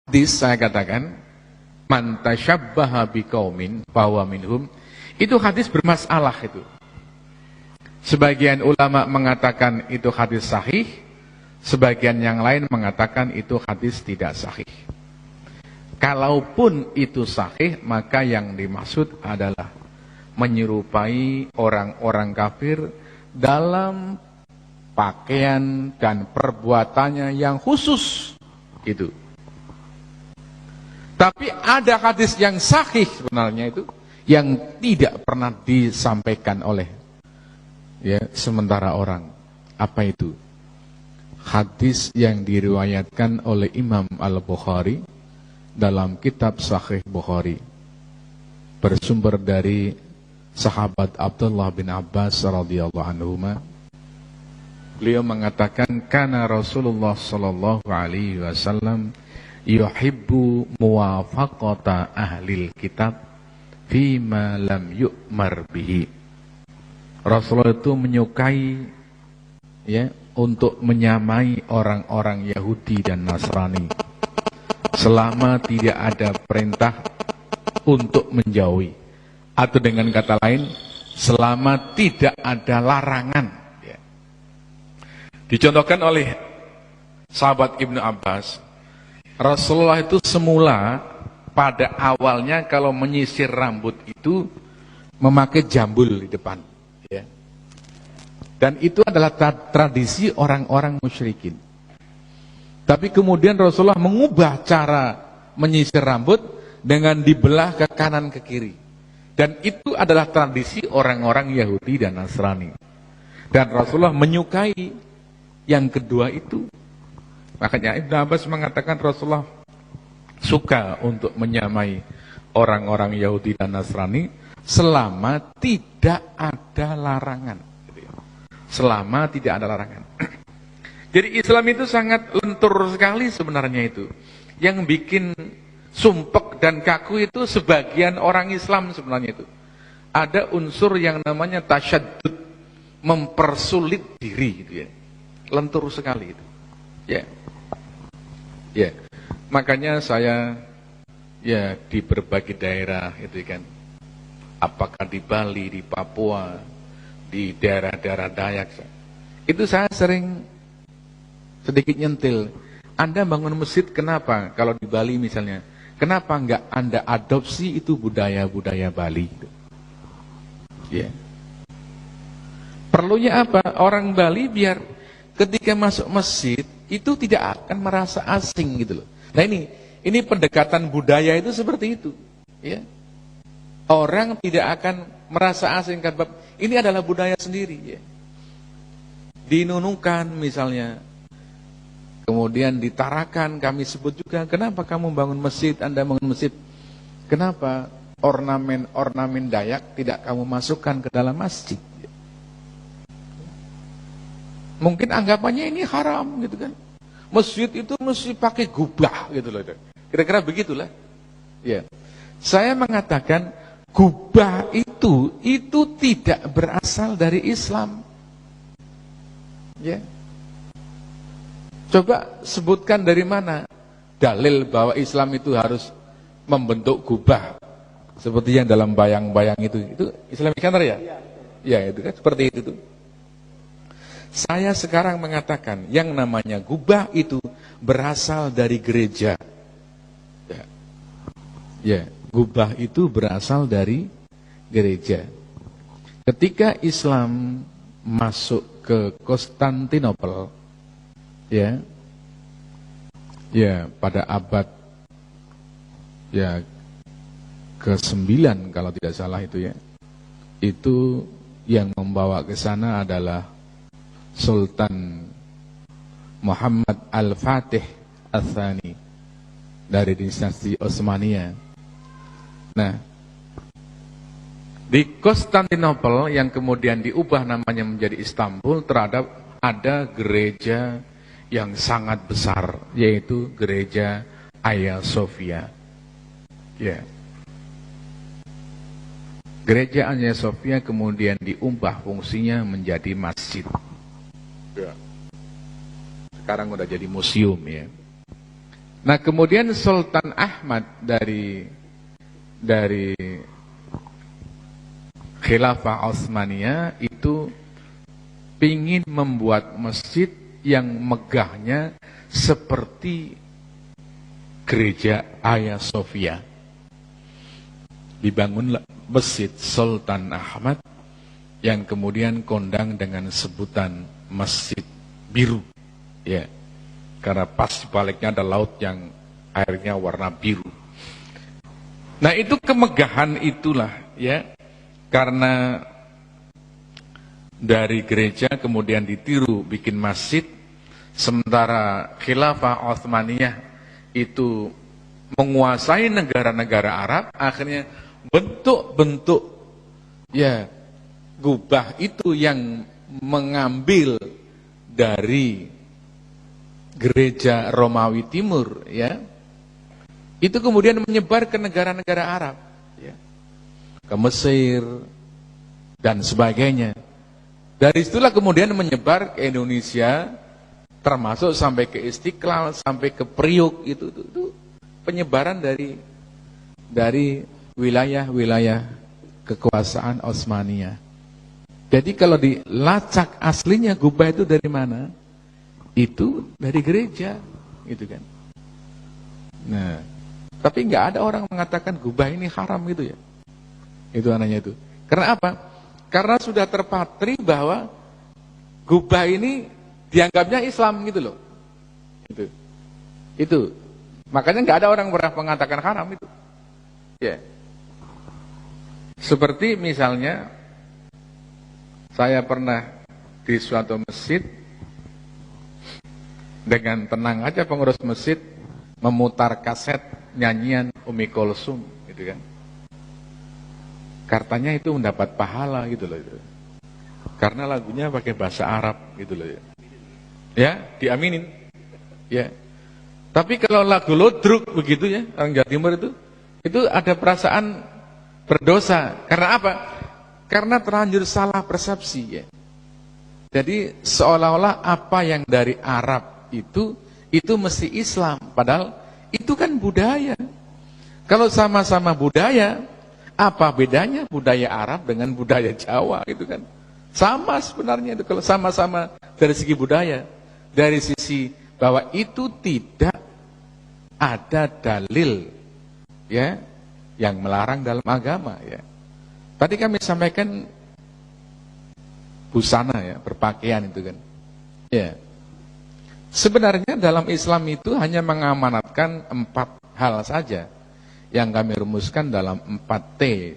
hadis saya katakan man tasyabbaha biqaumin fahuwa minhum, itu hadis bermasalah itu. Sebagian ulama mengatakan itu hadis sahih, sebagian yang lain mengatakan itu hadis tidak sahih. Kalaupun itu sahih, maka yang dimaksud adalah menyerupai orang-orang kafir dalam pakaian dan perbuatannya yang khusus itu. Tapi ada hadis yang sahih sebenarnya itu yang tidak pernah disampaikan oleh sementara orang. Apa itu? Hadis yang diriwayatkan oleh Imam Al-Bukhari dalam kitab Sahih Bukhari, bersumber dari sahabat Abdullah bin Abbas radhiyallahu anhuma. Beliau mengatakan kana Rasulullah sallallahu alaihi wasallam yuhibbu muwafaqata ahlil kitab fima lam yu'mar bihi. Rasulullah itu menyukai untuk menyamai orang-orang Yahudi dan Nasrani selama tidak ada perintah untuk menjauhi, atau dengan kata lain selama tidak ada larangan. Dicontohkan oleh sahabat Ibnu Abbas, Rasulullah itu semula pada awalnya kalau menyisir rambut itu memakai jambul di depan, dan itu adalah tradisi orang-orang musyrikin. Tapi kemudian Rasulullah mengubah cara menyisir rambut dengan dibelah ke kanan ke kiri, dan itu adalah tradisi orang-orang Yahudi dan Nasrani, dan Rasulullah menyukai yang kedua itu. Makanya Ibnu Abbas mengatakan Rasulullah suka untuk menyamai orang-orang Yahudi dan Nasrani selama tidak ada larangan. Selama tidak ada larangan. Jadi Islam itu sangat lentur sekali sebenarnya itu. Yang bikin sumpek dan kaku itu sebagian orang Islam sebenarnya itu. Ada unsur yang namanya tasyaddud, mempersulit diri gitu ya. Lentur sekali itu. Ya. Makanya saya di berbagai daerah itu kan, apakah di Bali, di Papua, di daerah-daerah Dayak, itu saya sering sedikit nyentil. Anda bangun masjid kenapa? Kalau di Bali misalnya, kenapa enggak Anda adopsi itu budaya-budaya Bali? Perlunya apa? Orang Bali biar ketika masuk masjid itu tidak akan merasa asing gitu loh. Nah ini pendekatan budaya itu seperti itu, Orang tidak akan merasa asing karena ini adalah budaya sendiri, Di Nunukan misalnya, kemudian di Tarakan kami sebut juga, kenapa kamu bangun masjid, Anda bangun masjid, kenapa ornamen-ornamen Dayak tidak kamu masukkan ke dalam masjid? Mungkin anggapannya ini haram gitu kan. Masjid itu mesti pakai gubah gitu loh. Kira-kira begitulah. Saya mengatakan gubah itu tidak berasal dari Islam. Coba sebutkan dari mana dalil bahwa Islam itu harus membentuk gubah seperti yang dalam bayang-bayang itu. Itu Islamic Center ya? Ya itu kan seperti itu tuh. Saya sekarang mengatakan yang namanya gubah itu berasal dari gereja. Gubah itu berasal dari gereja. Ketika Islam masuk ke Konstantinopel, pada abad ke-9 kalau tidak salah itu itu yang membawa ke sana adalah Sultan Muhammad Al-Fatih Al-Thani dari dinasti Utsmaniyah. Nah, di Konstantinopel yang kemudian diubah namanya menjadi Istanbul, ada gereja yang sangat besar, yaitu gereja Hagia Sophia. Gereja Hagia Sophia kemudian diubah fungsinya menjadi masjid. Sekarang udah jadi museum Nah, kemudian Sultan Ahmad dari Khilafah Utsmaniyah itu pingin membuat masjid yang megahnya seperti gereja Hagia Sophia. Dibangunlah masjid Sultan Ahmad yang kemudian kondang dengan sebutan Masjid Biru, ya, karena pas di baliknya ada laut yang airnya warna biru. Nah, itu kemegahan itulah, ya, karena dari gereja kemudian ditiru bikin masjid, sementara Khilafah Utsmaniyah itu menguasai negara-negara Arab, akhirnya bentuk-bentuk, ya, gubah itu yang mengambil dari gereja Romawi Timur, ya, itu kemudian menyebar ke negara-negara Arab, ya, ke Mesir dan sebagainya. Dari situlah kemudian menyebar ke Indonesia, termasuk sampai ke Istiqlal, sampai ke Priuk, itu penyebaran dari wilayah-wilayah kekuasaan Utsmaniyah. Jadi kalau dilacak aslinya gubah itu dari mana? Itu dari gereja, gitu kan. Nah, tapi nggak ada orang mengatakan gubah ini haram gitu ya. Itu anehnya itu. Karena apa? Karena sudah terpatri bahwa gubah ini dianggapnya Islam gitu loh. Itu. Makanya nggak ada orang pernah mengatakan haram itu. Ya. Seperti misalnya saya pernah di suatu masjid, dengan tenang aja pengurus masjid memutar kaset nyanyian Umi Kulsum, gitu kan. Katanya itu mendapat pahala gitu loh itu. Karena lagunya pakai bahasa Arab gitu loh ya. Ya, diaminin. Ya. Tapi kalau lagu lodruk begitu ya, orang Jawa Timur itu ada perasaan berdosa. Karena apa? Karena terlanjur salah persepsi ya. Jadi seolah-olah apa yang dari Arab itu mesti Islam, padahal itu kan budaya. Kalau sama-sama budaya, apa bedanya budaya Arab dengan budaya Jawa gitu kan? Sama sebenarnya itu kalau sama-sama dari segi budaya, dari sisi bahwa itu tidak ada dalil ya yang melarang dalam agama ya. Tadi kami sampaikan busana ya, berpakaian itu kan. Ya. Sebenarnya dalam Islam itu hanya mengamanatkan 4 hal saja yang kami rumuskan dalam 4T,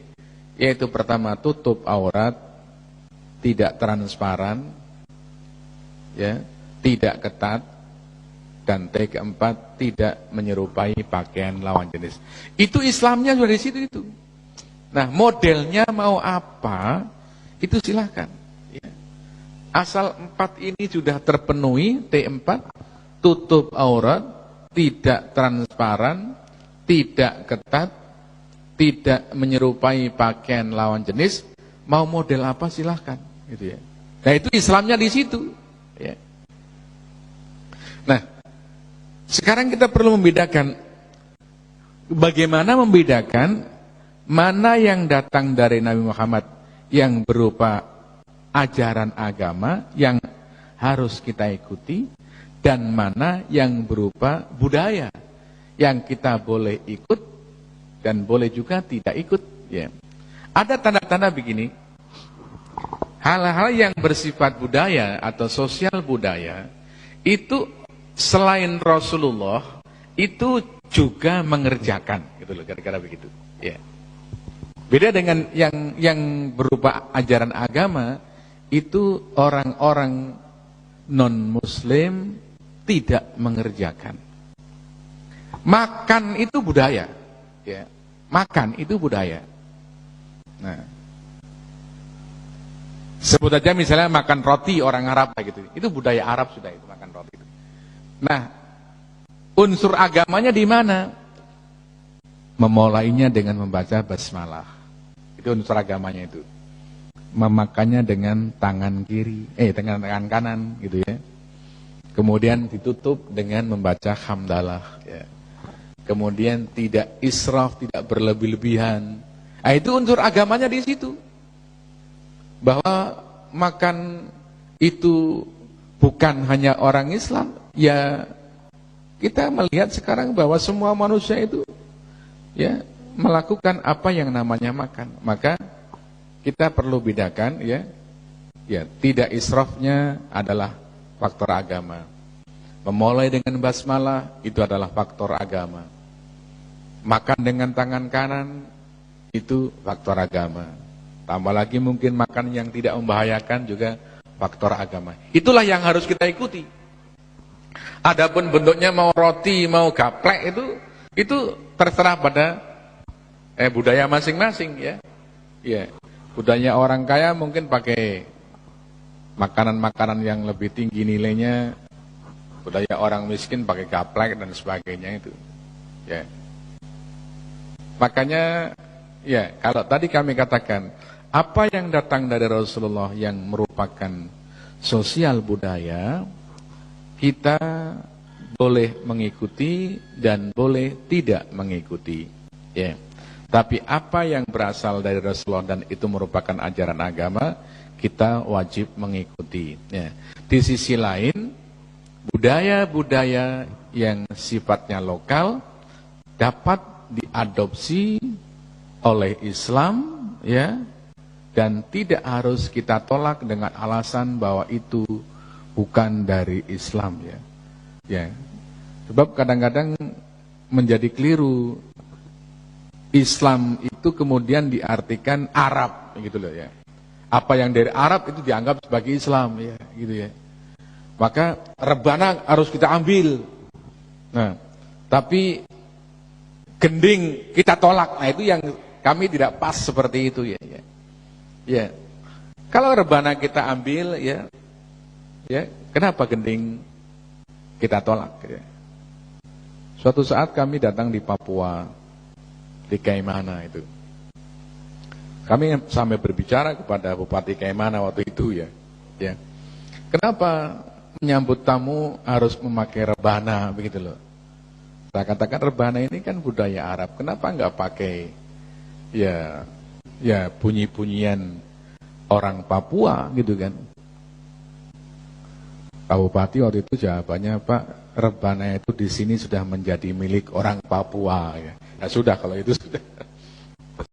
yaitu pertama tutup aurat, tidak transparan, ya, tidak ketat, dan T keempat tidak menyerupai pakaian lawan jenis. Itu Islamnya sudah di situ itu. Nah, modelnya mau apa, itu silahkan. Ya. Asal 4 ini sudah terpenuhi, T4, tutup aurat, tidak transparan, tidak ketat, tidak menyerupai pakaian lawan jenis, mau model apa silahkan. Gitu ya. Nah, itu Islamnya di situ. Ya. Nah, sekarang kita perlu membedakan, bagaimana membedakan mana yang datang dari Nabi Muhammad yang berupa ajaran agama yang harus kita ikuti, dan mana yang berupa budaya yang kita boleh ikut dan boleh juga tidak ikut. Ya. Ada tanda-tanda begini, hal-hal yang bersifat budaya atau sosial budaya itu selain Rasulullah itu juga mengerjakan, gitu loh, kira-kira begitu. Ya. Beda dengan yang berupa ajaran agama, itu orang-orang non-muslim tidak mengerjakan. Makan itu budaya, ya. Makan itu budaya. Nah, sebut aja misalnya makan roti orang Arab gitu, itu budaya Arab sudah itu makan roti. Nah, unsur agamanya di mana? Memulainya dengan membaca basmalah. Itu unsur agamanya itu. Memakannya dengan tangan kiri, dengan tangan kanan gitu ya. Kemudian ditutup dengan membaca hamdalah ya. kemudian tidak israf, tidak berlebih-lebihan. Nah, itu unsur agamanya di situ. Bahwa makan itu bukan hanya orang Islam, ya kita melihat sekarang bahwa semua manusia itu ya melakukan apa yang namanya makan. Maka kita perlu bedakan ya tidak israfnya adalah faktor agama. Memulai dengan basmalah itu adalah faktor agama. Makan dengan tangan kanan itu faktor agama. Tambah lagi mungkin makan yang tidak membahayakan juga faktor agama. Itulah yang harus kita ikuti. Adapun bentuknya mau roti, mau gaplek itu terserah pada budaya masing-masing ya. Ya, budaya orang kaya mungkin pakai makanan-makanan yang lebih tinggi nilainya. Budaya orang miskin pakai gaplek dan sebagainya itu. Ya. Makanya ya, kalau tadi kami katakan apa yang datang dari Rasulullah yang merupakan sosial budaya, kita boleh mengikuti dan boleh tidak mengikuti. Ya. Tapi apa yang berasal dari Rasulullah dan itu merupakan ajaran agama, kita wajib mengikuti. Ya. Di sisi lain, budaya-budaya yang sifatnya lokal dapat diadopsi oleh Islam, ya, dan tidak harus kita tolak dengan alasan bahwa itu bukan dari Islam, ya. Ya. Sebab kadang-kadang menjadi keliru. Islam itu kemudian diartikan Arab, gitu loh ya. Apa yang dari Arab itu dianggap sebagai Islam, ya, gitu ya. Maka rebana harus kita ambil. Nah, tapi gending kita tolak. Nah, itu yang kami tidak pas seperti itu, ya. Ya. Kalau rebana kita ambil, ya, kenapa gending kita tolak? Ya. Suatu saat kami datang di Papua, di Kaimana itu. Kami sampai berbicara kepada Bupati Kaimana waktu itu, ya. Ya. Kenapa menyambut tamu harus memakai rebana begitu loh? Saya katakan rebana ini kan budaya Arab. Kenapa enggak pakai ya bunyi-bunyian orang Papua gitu kan? Pak Bupati waktu itu jawabannya, Pak, rebana itu di sini sudah menjadi milik orang Papua ya. Ya sudah kalau itu sudah.